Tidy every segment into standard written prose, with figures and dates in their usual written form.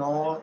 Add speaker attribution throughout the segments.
Speaker 1: 9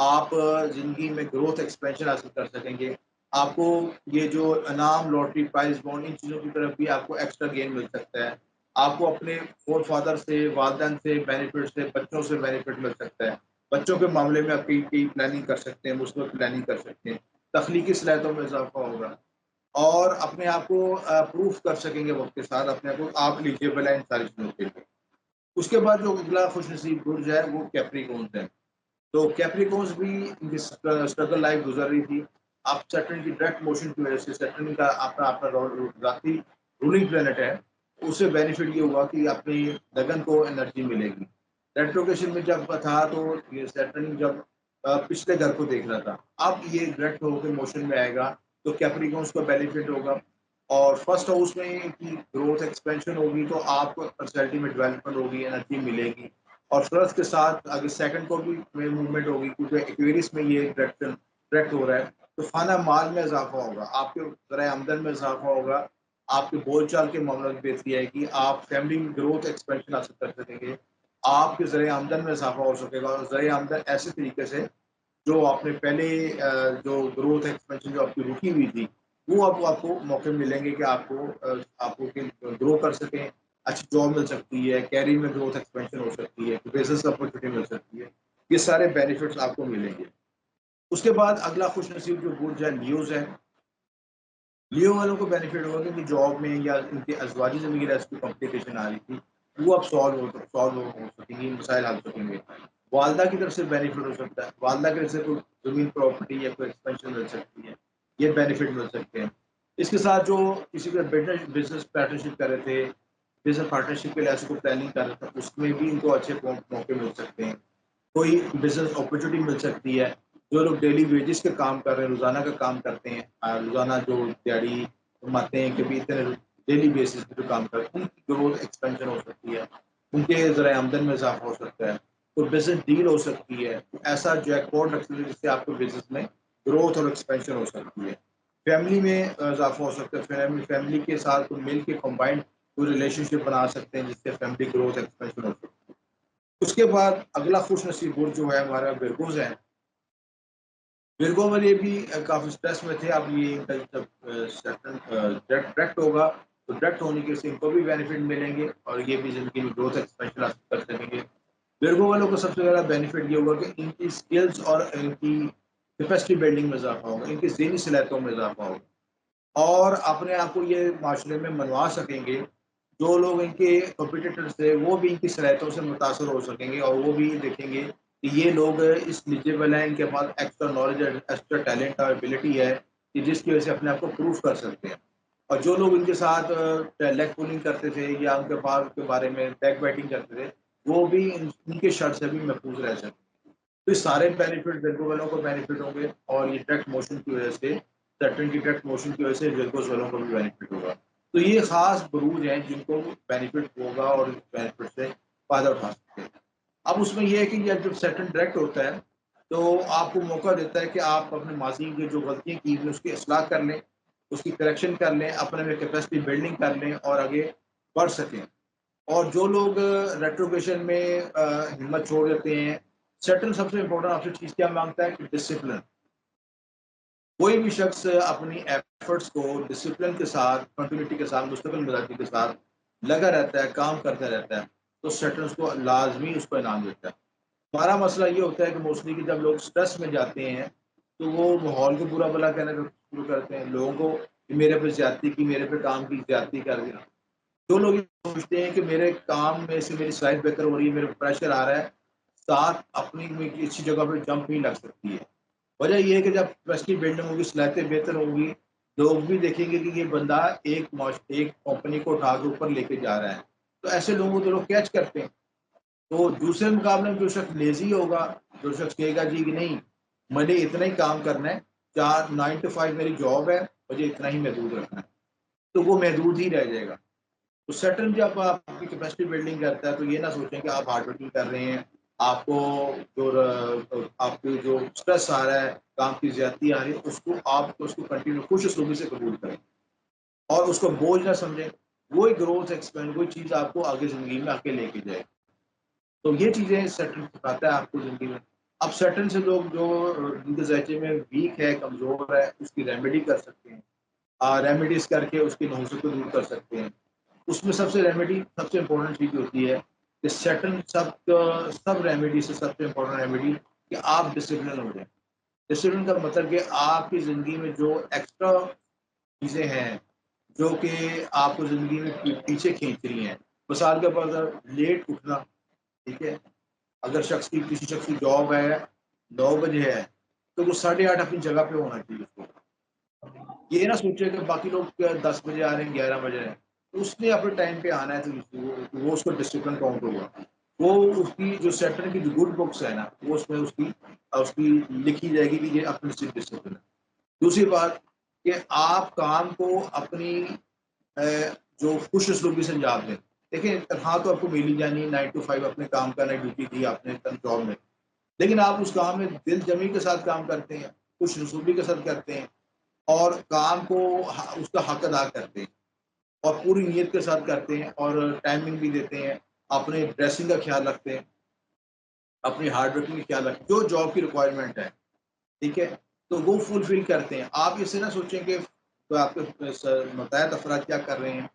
Speaker 1: آپ زندگی میں گروتھ ایکسپینشن حاصل کر سکیں گے. آپ کو یہ جو انعام لاٹری پرائز بانڈ ان چیزوں کی طرف بھی آپ کو ایکسٹرا گین مل سکتا ہے. آپ کو اپنے فور فادر سے والدین سے بینیفٹ سے بچوں سے بینیفٹ مل سکتا ہے. بچوں کے معاملے میں آپ کی پلاننگ کر سکتے ہیں, مثبت پلاننگ کر سکتے ہیں, تخلیقی صلاحیتوں میں اضافہ ہوگا اور اپنے آپ کو پروف کر سکیں گے وقت کے ساتھ اپنے آپ کو آپ ایلیجیبل ہیں ان ساری چیزوں کے لیے. اس کے بعد جو اگلا خوش نصیب برج ہے وہ کیپریکونز ہے. تو کیپریکونز بھی اسٹرگل لائف گزر رہی تھی. آپ سیٹرن کی ڈائریکٹ موشن کی وجہ سے سیٹرن کا اپنا ذاتی رولنگ پلانٹ ہے, اس سے بینیفٹ یہ ہوا کہ اپنی لگن کو انرجی ملے گی. ریٹروکیشن میں جب تھا تو یہ سیٹرن جب پچھلے گھر کو دیکھ رہا تھا, اب یہ ڈائریکٹ ہو کے موشن میں آئے گا تو کیپریکونز کو بینیفٹ ہوگا. اور فرسٹ ہاؤس میں کی گروتھ ایکسپینشن ہوگی تو آپ کو پرسنالٹی میں ڈیولپمنٹ ہوگی, انرجی ملے گی. اور فرسٹ کے ساتھ اگر سیکنڈ کو بھی موومنٹ ہوگی کیونکہ ایکویریس میں یہ ڈائریکٹ ہو رہا ہے تو خانہ مال میں اضافہ ہوگا, آپ کے ذرائع آمدن میں اضافہ ہوگا, آپ کے بول چال کے معاملات میں بہتری آئے گی, آپ فیملی میں گروتھ ایکسپینشن حاصل کر سکیں گے, آپ کے ذرائع آمدن میں اضافہ ہو سکے گا. اور ذرائع آمدن ایسے طریقے سے جو آپ نے پہلے جو گروتھ ایکسپینشن جو آپ کی رکی ہوئی تھی وہ آپ کو موقع ملیں گے کہ آپ کو گرو کر سکیں, اچھی جاب مل سکتی ہے, کیریئر میں گروتھ ایکسپینشن ہو سکتی ہے, بزنس اپرچونیٹی مل سکتی ہے. یہ سارے بینیفٹس آپ کو ملیں گے. اس کے بعد اگلا خوش نصیب جو برج ہے لیوز ہے. لیو والوں کو بینیفٹ ہوگا کہ جاب میں یا ان کے ازواجی زندگی میں کوئی کمپلیکیشن آ رہی تھی وہ اب سالو ہو سکیں گے, مسائل حل سکیں گے. والدہ کی طرف سے بینیفٹ ہو سکتا ہے, والدہ کی طرف سے کوئی زمین پراپرٹی یا کوئی ایکسپینشن مل سکتی ہے, یہ بینیفٹ مل سکتے ہیں. اس کے ساتھ جو کسی کا بزنس پارٹنرشپ کر رہے تھے, بزنس پارٹنرشپ کے لحاظ سے کوئی پلاننگ کر رہا تھا, اس میں بھی ان کو اچھے موقع مل سکتے ہیں. کوئی بزنس اپرچونیٹی مل سکتی ہے. جو لوگ ڈیلی ویجز کے کام کر رہے ہیں, روزانہ کا کام کرتے ہیں, روزانہ جو دیہڑی کماتے ہیں کہ بھی اتنے ڈیلی بیسس پہ جو کام کرتے ہیں ان کی گروتھ ایکسپینشن ہو سکتی ہے, ان کے ذرائع آمدن میں اضافہ ہو سکتا ہے. تو بزنس ڈیل ہو سکتی ہے, ایسا جیک پاٹ رکھ سکتے جس سے آپ کو بزنس میں گروتھ اور ایکسپینشن ہو سکتی ہے. فیملی میں اضافہ ہو سکتا ہے, فیملی کے ساتھ مل کے کمبائنڈ کوئی ریلیشن شپ بنا سکتے ہیں جس سے فیملی گروتھ ایکسپینشن ہو سکتی ہے. اس کے بعد اگلا خوش نصیب برج جو ہے ہمارا ورگوز ہے. ورگو والے بھی کافی اسٹریس میں تھے, اب یہ ڈائریکٹ ہوگا تو ڈائریکٹ ہونے کے سے ان کو بھی بینیفٹ ملیں گے اور یہ بھی زندگی میں گروتھ ایکسپینشن حاصل کر سکیں گے. ورگو والوں کو سب سے زیادہ بینیفٹ یہ ہوگا کہ ان کی اسکلز اور ان کی کیپیسٹی بلڈنگ میں اضافہ ہوگا, ان کی ذہنی صلاحیتوں میں اضافہ ہوگا, اور اپنے آپ کو یہ معاشرے میں منوا سکیں گے. جو لوگ ان کے کمپیٹیٹرز تھے وہ بھی ان کی صلاحیتوں سے متاثر ہو سکیں گے اور وہ بھی دیکھیں گے کہ یہ لوگ اس لیجیبل ہیں, ان کے پاس ایکسٹرا نالج ایکسٹرا ٹیلنٹ اور ایبلٹی ہے کہ جس کی وجہ سے اپنے آپ کو پروف کر سکتے ہیں. اور جو لوگ ان کے ساتھ لیگ پولنگ کرتے تھے یا ان کے بارے میں بیک بیٹنگ کرتے تھے وہ بھی ان کے شر سے بھی محفوظ رہ سکتے. تو یہ سارے بینیفٹ ورگو والوں کو بینیفٹ ہوں گے اور یہ ڈائریکٹ موشن کی وجہ سے سیٹرن کی ڈائریکٹ موشن کی وجہ سے ورگوز والوں کو بھی بینیفٹ ہوگا. تو یہ خاص بروج ہیں جن کو بینیفٹ ہوگا اور اس بینیفٹ سے فائدہ اٹھا سکتے ہیں. اب اس میں یہ ہے کہ جب سیٹرن ڈائریکٹ ہوتا ہے تو آپ کو موقع دیتا ہے کہ آپ اپنے ماضی کی جو غلطیاں کی ہیں اس کی اصلاح کر لیں, اس کی کریکشن کر لیں, اپنے میں کیپیسٹی بلڈنگ کر لیں اور آگے بڑھ سکیں. اور جو لوگ ریٹروکیشن میں ہمت چھوڑ دیتے ہیں, سیٹرن سب سے امپورٹنٹ آپ سے چیز کیا مانگتا ہے کہ ڈسپلن. کوئی بھی شخص اپنی ایفرٹس کو ڈسپلن کے ساتھ, کنٹینیوٹی کے ساتھ, مستقل مزاجی کے ساتھ لگا رہتا ہے, کام کرتا رہتا ہے تو سیٹرن اس کو لازمی اس کو انعام دیتا ہے. ہمارا مسئلہ یہ ہوتا ہے کہ موسٹلی کہ جب لوگ اسٹریس میں جاتے ہیں تو وہ ماحول کو برا بلا کہنا شروع کرتے ہیں, لوگوں کو کہ میرے پہ زیادتی کی, میرے پہ کام کی, زیادتی کر دیا. جو لوگ یہ سوچتے ہیں کہ میرے کام میں سے میری صلاحیت بہتر ہو رہی ہے, میرے پریشر آ رہا ہے, ساتھ اپنی اچھی جگہ پہ جمپ نہیں لگ سکتی ہے. وجہ یہ ہے کہ جب کیپیسٹی بلڈنگ ہوگی, صلاحیتیں بہتر ہوگی, لوگ بھی دیکھیں گے کہ یہ بندہ ایک کمپنی کو اٹھا کے اوپر لے کے جا رہا ہے, تو ایسے لوگوں کو تو لوگ کیچ کرتے ہیں. تو دوسرے مقابلے میں جو شخص لیزی ہوگا, جو شخص کہے گا جی کہ نہیں مجھے اتنا ہی کام کرنا ہے, 9 to 5 میری جاب ہے, مجھے اتنا ہی محدود رکھنا ہے, تو وہ محدود ہی رہ جائے گا. تو سیٹرن جب آپ کی کیپیسٹی بلڈنگ کرتا ہے تو یہ نہ سوچیں کہ آپ ہارڈ ورکنگ کر رہے ہیں, آپ کو جو اسٹریس آ رہا ہے, کام کی زیادتی آ رہی ہے, اس کو آپ اس کو کنٹینیو خوش اسلوبی سے قبول کریں اور اس کو بوجھ نہ سمجھیں. وہی گروتھ ایکسپینڈ, وہی چیز آپ کو آگے زندگی میں آ کے لے کے جائے. تو یہ چیزیں سیٹرن سکھاتا ہے آپ کو زندگی میں. اب سرٹن سے لوگ جو جن کے ذائقے میں ویک ہے، کمزور ہے، اس کی ریمیڈی کر سکتے ہیں، ریمیڈیز کر کے اس کی نحوست کو دور کر سکتے ہیں. اس میں سب سے امپورٹنٹ چیز ہوتی ہے کہ سیٹن سب ریمیڈی سے سب سے امپورٹنٹ ریمیڈی کہ آپ ڈسپلن ہو جائیں. ڈسپلن کا مطلب کہ آپ کی زندگی میں جو ایکسٹرا چیزیں ہیں جو کہ آپ کو زندگی میں پیچھے کھینچ رہی ہیں. مثال کے طور پر لیٹ اٹھنا، ٹھیک ہے، اگر کسی شخص کی جاب ہے 9 بجے ہے تو وہ 8:30 اپنی جگہ پہ ہونا چاہیے. اس کو یہ نہ سوچے کہ باقی لوگ 10 بجے آ رہے ہیں، 11 بجے ہیں، اس نے اپنے ٹائم پہ آنا ہے تو وہ اس کو ڈسپلن کاؤنٹ ہوگا. وہ اس کی جو سیٹر کی جو گڈ بکس ہے نا، وہ اس میں اس کی لکھی جائے گی کہ یہ اپنی صرف ڈسپلن ہے. دوسری بات کہ آپ کام کو اپنی جو خوش اسلوبی سے انجام دیں. دیکھیں تنخواہ تو آپ کو مل ہی جانی، 9 to 5 اپنے کام کرنا، ڈیوٹی دی آپ نے جاب میں، لیکن آپ اس کام میں دل جمی کے ساتھ کام کرتے ہیں، خوش اسلوبی کے ساتھ کرتے ہیں، اور کام کو اس کا حق ادا کرتے ہیں اور پوری نیت کے ساتھ کرتے ہیں اور ٹائمنگ بھی دیتے ہیں، اپنے ڈریسنگ کا خیال رکھتے ہیں، اپنی ہارڈ ورکنگ کا خیال رکھتے ہیں، جو جاب کی ریکوائرمنٹ ہے، ٹھیک ہے، تو وہ فلفل کرتے ہیں. آپ اس سے نہ سوچیں کہ تو آپ کے متحد افراد کیا کر رہے ہیں،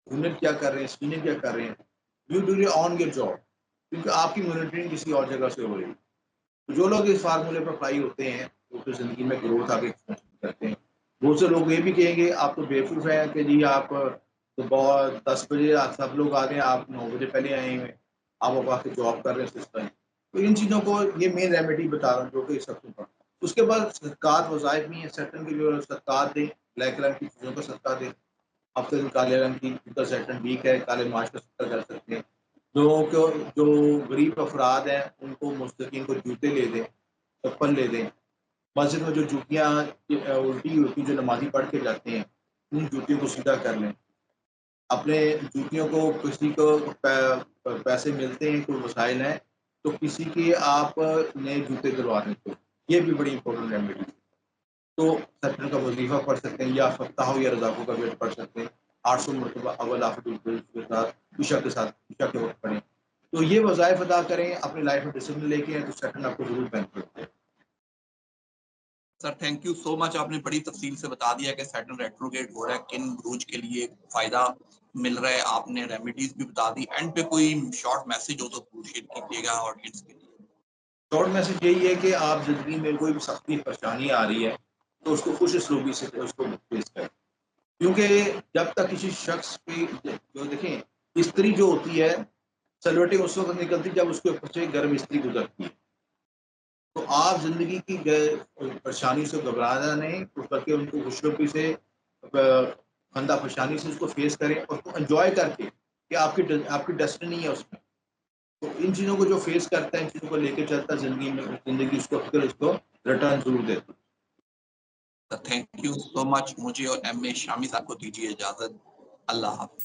Speaker 1: جونیئر کیا کر رہے ہیں، سینئر کیا کر رہے ہیں. You do your on your job, کیونکہ آپ کی مانیٹرنگ کسی اور جگہ سے ہو رہی ہے. جو لوگ اس فارمولے پر اپلائی ہوتے ہیں وہ تو زندگی میں گروتھ آگے کرتے ہیں. بہت سے لوگ یہ بھی کہیں گے آپ تو بیوقوف ہیں کہ جی آپ تو بہت 10 بجے سب لوگ آ گئے، آپ 9 بجے پہلے آئے ہیں، آپ آ کے جاب کر رہے ہیں سسٹم. تو ان چیزوں کو یہ مین ریمیڈی بتا رہا ہوں جو کہ سب سے بڑا. اس کے بعد صدقات وظائف نہیں ہے، سیٹن کی جو صدقات دیں، بلیک رنگ کی چیزوں کا صدقہ دیں. ہفتے میں کالے رنگ کی کا سیٹن ویک ہے، کالے ماش کا صدقہ کر سکتے ہیں. لوگوں کو جو غریب افراد ہیں ان کو مستقیم کو جوتے لے دیں، چپل لے دیں. مسجد میں جو جوتیاں الٹی ہوتی جو نمازی پڑھ کے جاتے ہیں ان جوتیوں کو سیدھا کر لیں. اپنے جوتیوں کو کسی کو پیسے ملتے ہیں، کوئی وسائل ہیں تو کسی کے آپ نئے جوتے دلوا دیں. تو یہ بھی بڑی امپورٹنٹ ریمیڈی. تو سیٹن کا وظیفہ پڑھ سکتے ہیں، یا فتح ہو یا رضاقوں کا ویٹ پڑھ سکتے ہیں 800 مرتبہ اول آخر کے ساتھ عشاء کے وقت پڑھیں. تو یہ وظائف ادا کریں، اپنی لائف میں ڈسپلن لے کے ہیں تو سیٹن آپ کو ضرور بینیفٹ ہے.
Speaker 2: سر تھینک یو سو مچ، آپ نے بڑی تفصیل سے بتا دیا کہ سیٹن ریٹروگیٹ ہو رہا ہے، کن بروج کے لیے فائدہ مل رہا ہے، آپ نے ریمیڈیز بھی بتا دی. اینڈ پہ کوئی شارٹ میسج ہو تو شیئر کیجیے گا آڈینس کے لیے.
Speaker 1: شارٹ میسج یہی ہے کہ آپ زندگی میں کوئی بھی سختی پریشانی آ رہی ہے تو اس کو خوش اسلوبی سے اس کو فیس کریں. کیونکہ جب تک کسی شخص کی جو دیکھیں استری جو ہوتی ہے سلوٹیں اس وقت نکلتی جب اس کے اوپر سے گرم استری گزرتی ہے. تو آپ زندگی کی پریشانی سے گھبرانا نہیں، بلکہ ان کو خوشروپی سے خندہ پریشانی سے اس کو فیس کریں اور اس کو انجوائے کر کے کہ آپ کی ڈیسٹنی ہے اس میں. تو ان چیزوں کو جو فیس کرتا ہے، ان چیزوں کو لے کے چلتا ہے زندگی میں، زندگی اس کو ریٹرن ضرور دیتی.
Speaker 2: تھینک یو سو مچ. مجھے اور ایم اے شامی صاحب کو دیجیے اجازت. اللہ حافظ.